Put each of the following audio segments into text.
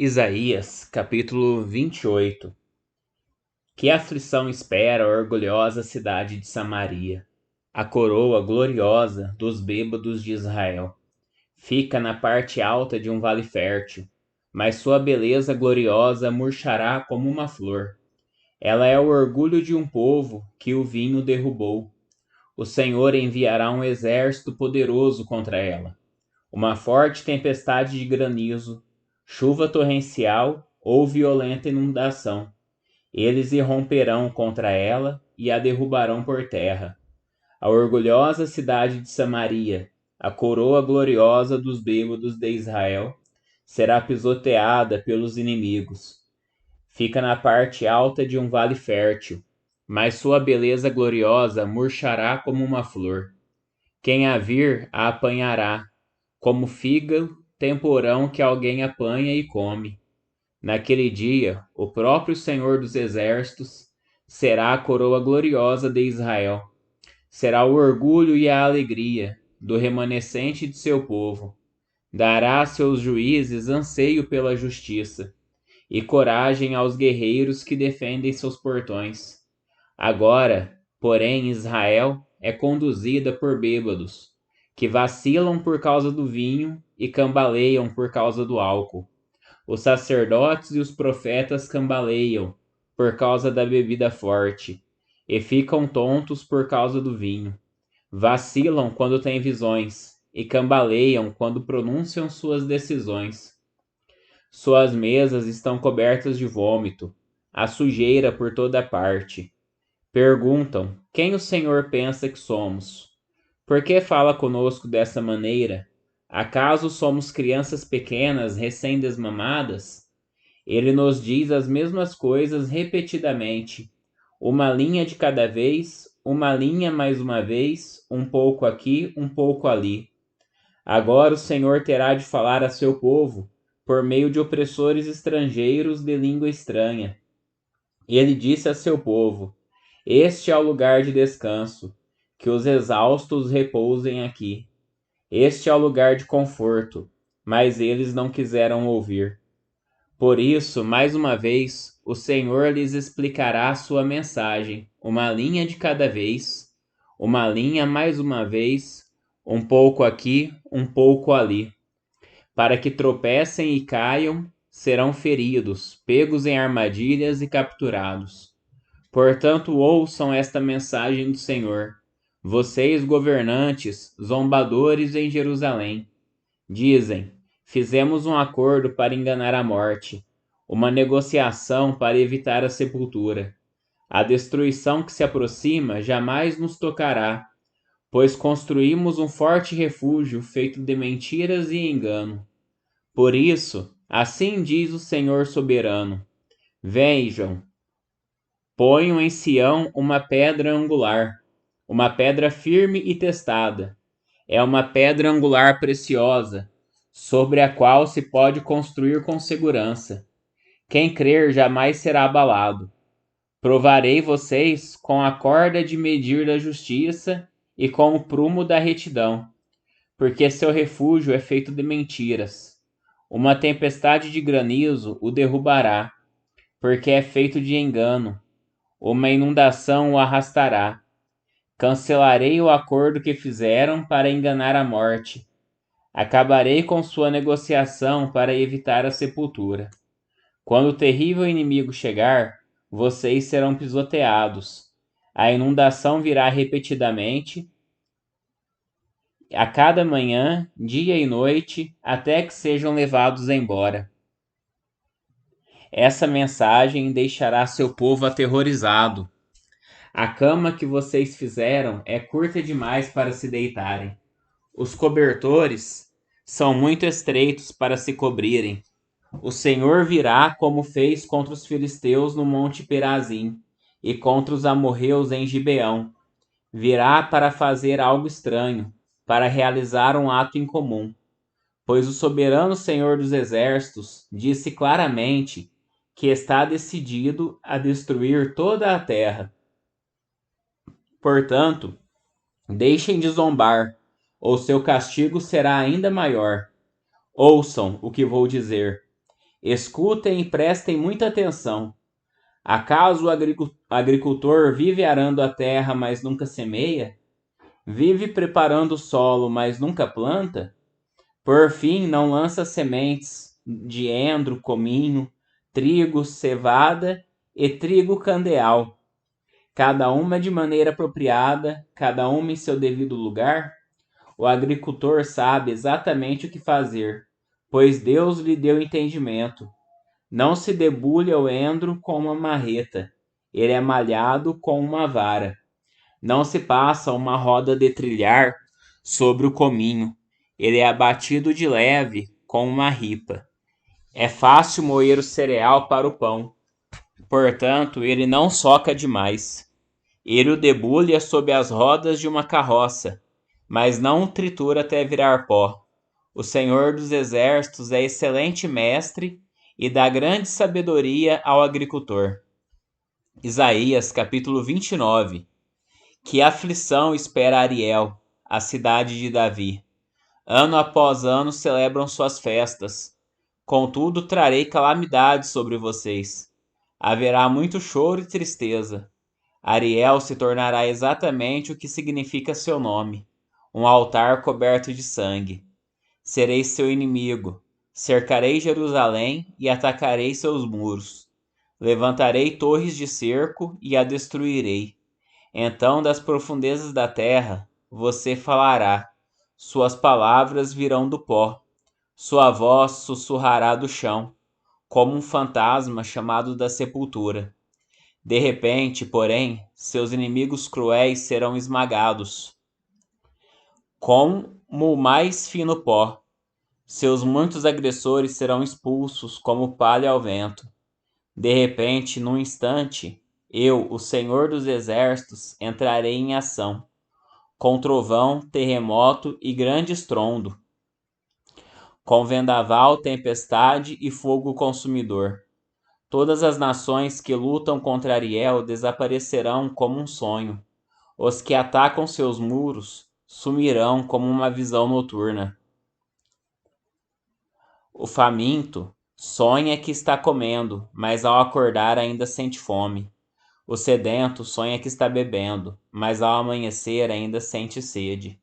Isaías, capítulo 28. Que aflição espera a orgulhosa cidade de Samaria, a coroa gloriosa dos bêbados de Israel. Fica na parte alta de um vale fértil, mas sua beleza gloriosa murchará como uma flor. Ela é o orgulho de um povo que o vinho derrubou. O Senhor enviará um exército poderoso contra ela, uma forte tempestade de granizo, chuva torrencial ou violenta inundação. Eles irromperão contra ela e a derrubarão por terra. A orgulhosa cidade de Samaria, a coroa gloriosa dos bêbados de Israel, será pisoteada pelos inimigos. Fica na parte alta de um vale fértil, mas sua beleza gloriosa murchará como uma flor. Quem a vir a apanhará, como fígado temporão que alguém apanha e come. Naquele dia, o próprio Senhor dos Exércitos será a coroa gloriosa de Israel. Será o orgulho e a alegria do remanescente de seu povo. Dará a seus juízes anseio pela justiça e coragem aos guerreiros que defendem seus portões. Agora, porém, Israel é conduzida por bêbados, que vacilam por causa do vinho e cambaleiam por causa do álcool. Os sacerdotes e os profetas cambaleiam por causa da bebida forte, e ficam tontos por causa do vinho. Vacilam quando têm visões, e cambaleiam quando pronunciam suas decisões. Suas mesas estão cobertas de vômito, há sujeira por toda parte. Perguntam: quem o Senhor pensa que somos? Por que fala conosco dessa maneira? Acaso somos crianças pequenas, recém-desmamadas? Ele nos diz as mesmas coisas repetidamente, uma linha de cada vez, uma linha mais uma vez, um pouco aqui, um pouco ali. Agora o Senhor terá de falar a seu povo por meio de opressores estrangeiros de língua estranha. Ele disse a seu povo: este é o lugar de descanso, que os exaustos repousem aqui. Este é o lugar de conforto, mas eles não quiseram ouvir. Por isso, mais uma vez, o Senhor lhes explicará sua mensagem, uma linha de cada vez, uma linha mais uma vez, um pouco aqui, um pouco ali, para que tropecem e caiam, serão feridos, pegos em armadilhas e capturados. Portanto, ouçam esta mensagem do Senhor, vocês governantes, zombadores em Jerusalém. Dizem: fizemos um acordo para enganar a morte, uma negociação para evitar a sepultura. A destruição que se aproxima jamais nos tocará, pois construímos um forte refúgio feito de mentiras e engano. Por isso, assim diz o Senhor soberano: vejam, ponho em Sião uma pedra angular, uma pedra firme e testada. É uma pedra angular preciosa, sobre a qual se pode construir com segurança. Quem crer jamais será abalado. Provarei vocês com a corda de medir da justiça e com o prumo da retidão, porque seu refúgio é feito de mentiras. Uma tempestade de granizo o derrubará, porque é feito de engano. Uma inundação o arrastará. Cancelarei o acordo que fizeram para enganar a morte. Acabarei com sua negociação para evitar a sepultura. Quando o terrível inimigo chegar, vocês serão pisoteados. A inundação virá repetidamente, a cada manhã, dia e noite, até que sejam levados embora. Essa mensagem deixará seu povo aterrorizado. A cama que vocês fizeram é curta demais para se deitarem. Os cobertores são muito estreitos para se cobrirem. O Senhor virá como fez contra os filisteus no monte Perazim e contra os amorreus em Gibeão. Virá para fazer algo estranho, para realizar um ato incomum. Pois o soberano Senhor dos Exércitos disse claramente que está decidido a destruir toda a terra. Portanto, deixem de zombar, ou seu castigo será ainda maior. Ouçam o que vou dizer. Escutem e prestem muita atenção. Acaso o agricultor vive arando a terra, mas nunca semeia? Vive preparando o solo, mas nunca planta? Por fim, não lança sementes de endro, cominho, trigo, cevada e trigo candeal, cada uma de maneira apropriada, cada uma em seu devido lugar? O agricultor sabe exatamente o que fazer, pois Deus lhe deu entendimento. Não se debulha o endro com uma marreta, ele é malhado com uma vara. Não se passa uma roda de trilhar sobre o cominho, ele é abatido de leve com uma ripa. É fácil moer o cereal para o pão, portanto ele não soca demais. Ele o debulha sob as rodas de uma carroça, mas não o tritura até virar pó. O Senhor dos Exércitos é excelente mestre e dá grande sabedoria ao agricultor. Isaías capítulo 29. Que aflição espera Ariel, a cidade de Davi. Ano após ano celebram suas festas. Contudo, trarei calamidade sobre vocês. Haverá muito choro e tristeza. Ariel se tornará exatamente o que significa seu nome, um altar coberto de sangue. Serei seu inimigo, cercarei Jerusalém e atacarei seus muros. Levantarei torres de cerco e a destruirei. Então, das profundezas da terra, você falará, suas palavras virão do pó, sua voz sussurrará do chão, como um fantasma chamado da sepultura. De repente, porém, seus inimigos cruéis serão esmagados, como o mais fino pó. Seus muitos agressores serão expulsos como palha ao vento. De repente, num instante, eu, o Senhor dos Exércitos, entrarei em ação, com trovão, terremoto e grande estrondo, com vendaval, tempestade e fogo consumidor. Todas as nações que lutam contra Ariel desaparecerão como um sonho. Os que atacam seus muros sumirão como uma visão noturna. O faminto sonha que está comendo, mas ao acordar ainda sente fome. O sedento sonha que está bebendo, mas ao amanhecer ainda sente sede.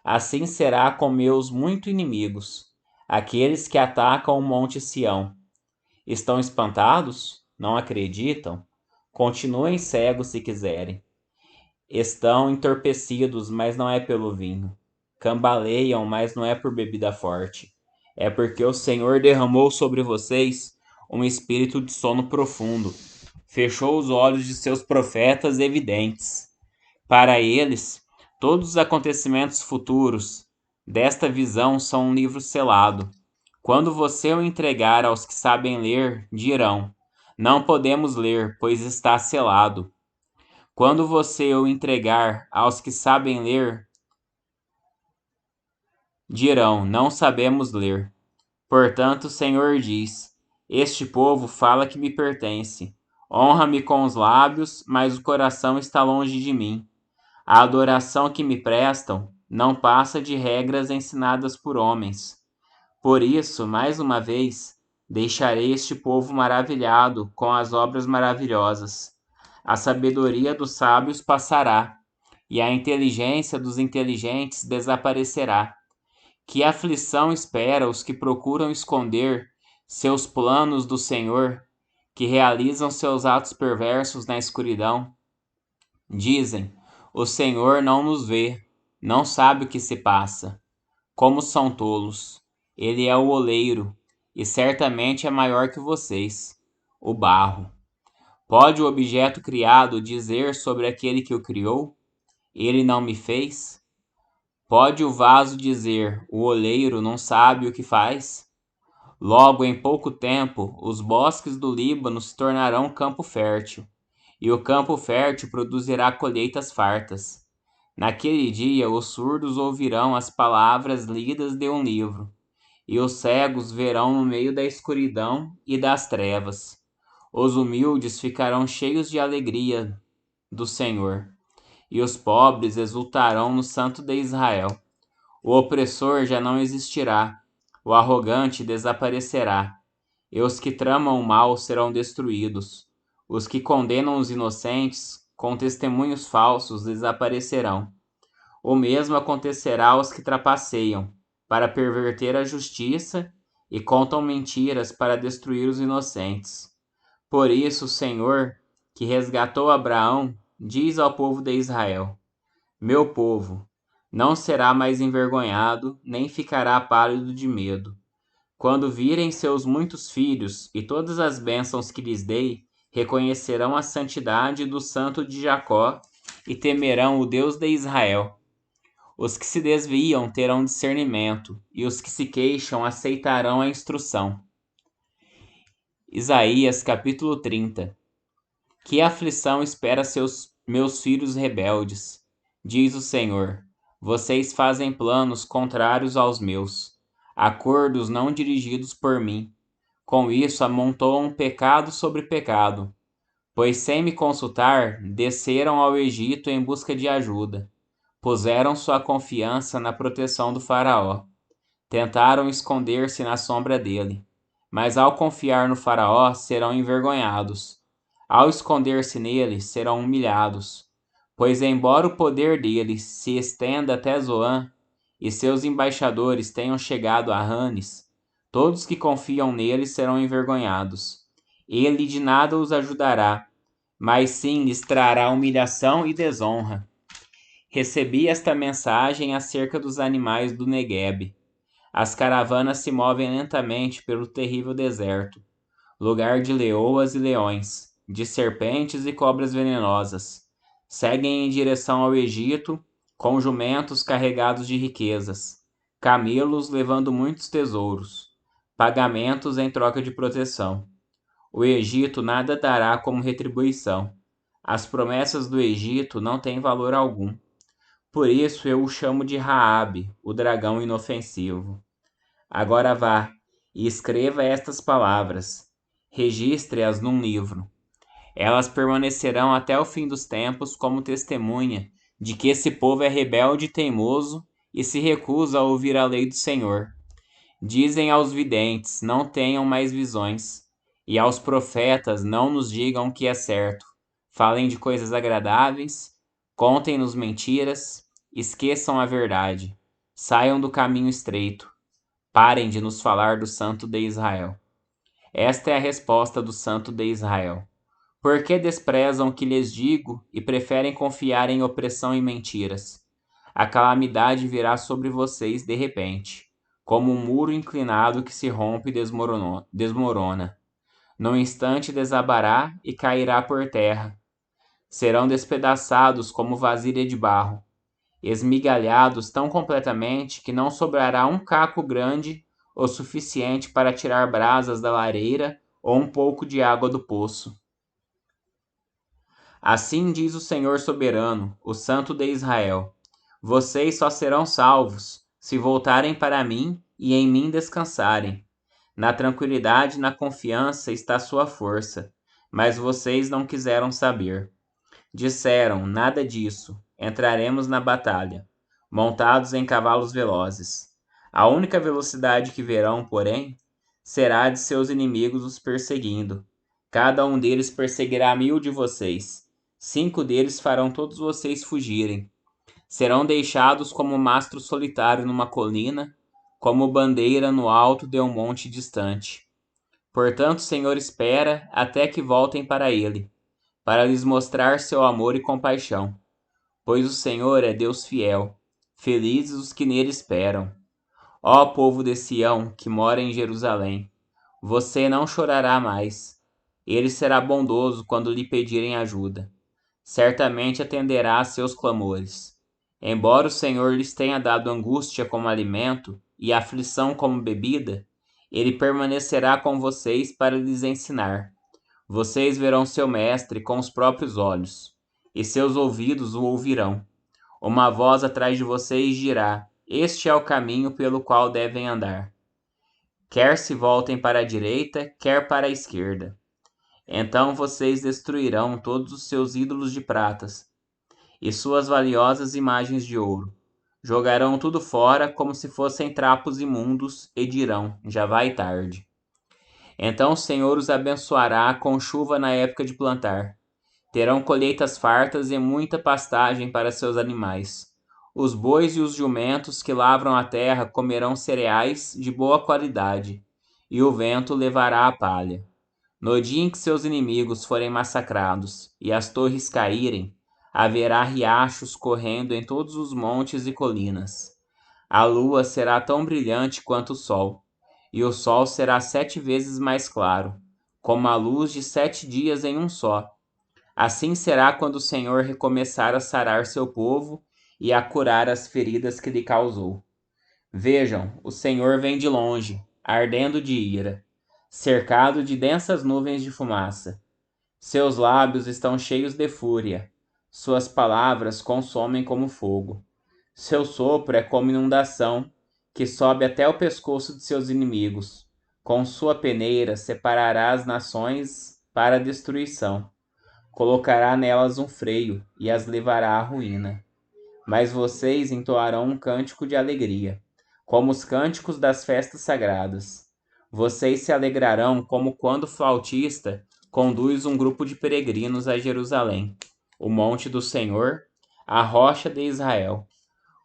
Assim será com meus muito inimigos, aqueles que atacam o monte Sião. Estão espantados? Não acreditam? Continuem cegos se quiserem. Estão entorpecidos, mas não é pelo vinho. Cambaleiam, mas não é por bebida forte. É porque o Senhor derramou sobre vocês um espírito de sono profundo. Fechou os olhos de seus profetas evidentes. Para eles, todos os acontecimentos futuros desta visão são um livro selado. Quando você o entregar aos que sabem ler, dirão: não podemos ler, pois está selado. Quando você o entregar aos que sabem ler, dirão: não sabemos ler. Portanto, o Senhor diz: este povo fala que me pertence. Honra-me com os lábios, mas o coração está longe de mim. A adoração que me prestam não passa de regras ensinadas por homens. Por isso, mais uma vez, deixarei este povo maravilhado com as obras maravilhosas. A sabedoria dos sábios passará, e a inteligência dos inteligentes desaparecerá. Que aflição espera os que procuram esconder seus planos do Senhor, que realizam seus atos perversos na escuridão. Dizem: o Senhor não nos vê, não sabe o que se passa. Como são tolos! Ele é o oleiro, e certamente é maior que vocês, o barro. Pode o objeto criado dizer sobre aquele que o criou: ele não me fez? Pode o vaso dizer: o oleiro não sabe o que faz? Logo, em pouco tempo, os bosques do Líbano se tornarão campo fértil, e o campo fértil produzirá colheitas fartas. Naquele dia, os surdos ouvirão as palavras lidas de um livro, e os cegos verão no meio da escuridão e das trevas. Os humildes ficarão cheios de alegria do Senhor, e os pobres exultarão no Santo de Israel. O opressor já não existirá, o arrogante desaparecerá, e os que tramam o mal serão destruídos. Os que condenam os inocentes com testemunhos falsos desaparecerão. O mesmo acontecerá aos que trapaceiam para perverter a justiça e contam mentiras para destruir os inocentes. Por isso, o Senhor, que resgatou Abraão, diz ao povo de Israel: Meu povo não será mais envergonhado, nem ficará pálido de medo. Quando virem seus muitos filhos e todas as bênçãos que lhes dei, reconhecerão a santidade do Santo de Jacó e temerão o Deus de Israel. Os que se desviam terão discernimento, e os que se queixam aceitarão a instrução. Isaías capítulo 30. Que aflição espera meus filhos rebeldes, diz o Senhor. Vocês fazem planos contrários aos meus, acordos não dirigidos por mim. Com isso amontoam pecado sobre pecado, pois sem me consultar, desceram ao Egito em busca de ajuda. Puseram sua confiança na proteção do faraó. Tentaram esconder-se na sombra dele, mas ao confiar no faraó serão envergonhados. Ao esconder-se nele serão humilhados, pois embora o poder dele se estenda até Zoan e seus embaixadores tenham chegado a Ranes, todos que confiam nele serão envergonhados. Ele de nada os ajudará, mas sim lhes trará humilhação e desonra. Recebi esta mensagem acerca dos animais do Neguebe. As caravanas se movem lentamente pelo terrível deserto, lugar de leoas e leões, de serpentes e cobras venenosas. Seguem em direção ao Egito, com jumentos carregados de riquezas, camelos levando muitos tesouros, pagamentos em troca de proteção. O Egito nada dará como retribuição. As promessas do Egito não têm valor algum. Por isso eu o chamo de Raabe, o dragão inofensivo. Agora vá e escreva estas palavras. Registre-as num livro. Elas permanecerão até o fim dos tempos como testemunha de que esse povo é rebelde e teimoso e se recusa a ouvir a lei do Senhor. Dizem aos videntes: não tenham mais visões, e aos profetas: não nos digam o que é certo. Falem de coisas agradáveis, contem-nos mentiras, esqueçam a verdade, saiam do caminho estreito. Parem de nos falar do Santo de Israel. Esta é a resposta do Santo de Israel. Por que desprezam o que lhes digo e preferem confiar em opressão e mentiras? A calamidade virá sobre vocês de repente, como um muro inclinado que se rompe e desmorona. Num instante desabará e cairá por terra. Serão despedaçados como vasilha de barro, esmigalhados tão completamente que não sobrará um caco grande o suficiente para tirar brasas da lareira ou um pouco de água do poço. Assim diz o Senhor soberano, o Santo de Israel: vocês só serão salvos se voltarem para mim e em mim descansarem. Na tranquilidade e na confiança está sua força, mas vocês não quiseram saber. Disseram: nada disso, entraremos na batalha, montados em cavalos velozes. A única velocidade que verão, porém, será a de seus inimigos os perseguindo. Cada um deles perseguirá 1000 de vocês. 5 deles farão todos vocês fugirem. Serão deixados como mastro solitário numa colina, como bandeira no alto de um monte distante. Portanto, o Senhor espera até que voltem para ele, para lhes mostrar seu amor e compaixão. Pois o Senhor é Deus fiel, felizes os que nele esperam. Ó povo de Sião, que mora em Jerusalém, você não chorará mais. Ele será bondoso quando lhe pedirem ajuda. Certamente atenderá a seus clamores. Embora o Senhor lhes tenha dado angústia como alimento e aflição como bebida, ele permanecerá com vocês para lhes ensinar. Vocês verão seu mestre com os próprios olhos, e seus ouvidos o ouvirão. Uma voz atrás de vocês dirá: este é o caminho pelo qual devem andar. Quer se voltem para a direita, quer para a esquerda. Então vocês destruirão todos os seus ídolos de pratas e suas valiosas imagens de ouro. Jogarão tudo fora como se fossem trapos imundos e dirão: já vai tarde. Então o Senhor os abençoará com chuva na época de plantar. Terão colheitas fartas e muita pastagem para seus animais. Os bois e os jumentos que lavram a terra comerão cereais de boa qualidade, e o vento levará a palha. No dia em que seus inimigos forem massacrados e as torres caírem, haverá riachos correndo em todos os montes e colinas. A lua será tão brilhante quanto o sol, e o sol será 7 vezes mais claro, como a luz de 7 dias em um só. Assim será quando o Senhor recomeçar a sarar seu povo e a curar as feridas que lhe causou. Vejam, o Senhor vem de longe, ardendo de ira, cercado de densas nuvens de fumaça. Seus lábios estão cheios de fúria, suas palavras consomem como fogo. Seu sopro é como inundação, que sobe até o pescoço de seus inimigos. Com sua peneira separará as nações para a destruição. Colocará nelas um freio e as levará à ruína. Mas vocês entoarão um cântico de alegria, como os cânticos das festas sagradas. Vocês se alegrarão como quando o flautista conduz um grupo de peregrinos a Jerusalém, o monte do Senhor, a rocha de Israel.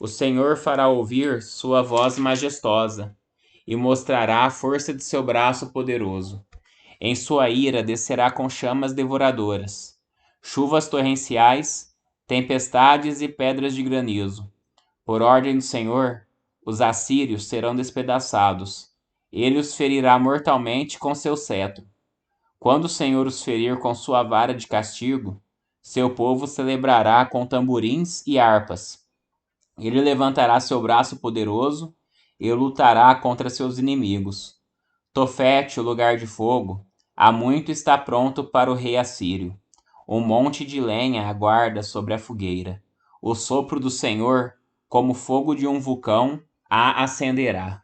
O Senhor fará ouvir sua voz majestosa e mostrará a força de seu braço poderoso. Em sua ira descerá com chamas devoradoras, chuvas torrenciais, tempestades e pedras de granizo. Por ordem do Senhor, os assírios serão despedaçados. Ele os ferirá mortalmente com seu cetro. Quando o Senhor os ferir com sua vara de castigo, seu povo celebrará com tamborins e harpas. Ele levantará seu braço poderoso e lutará contra seus inimigos. Tofete, o lugar de fogo, há muito está pronto para o rei assírio. Um monte de lenha aguarda sobre a fogueira. O sopro do Senhor, como fogo de um vulcão, a acenderá.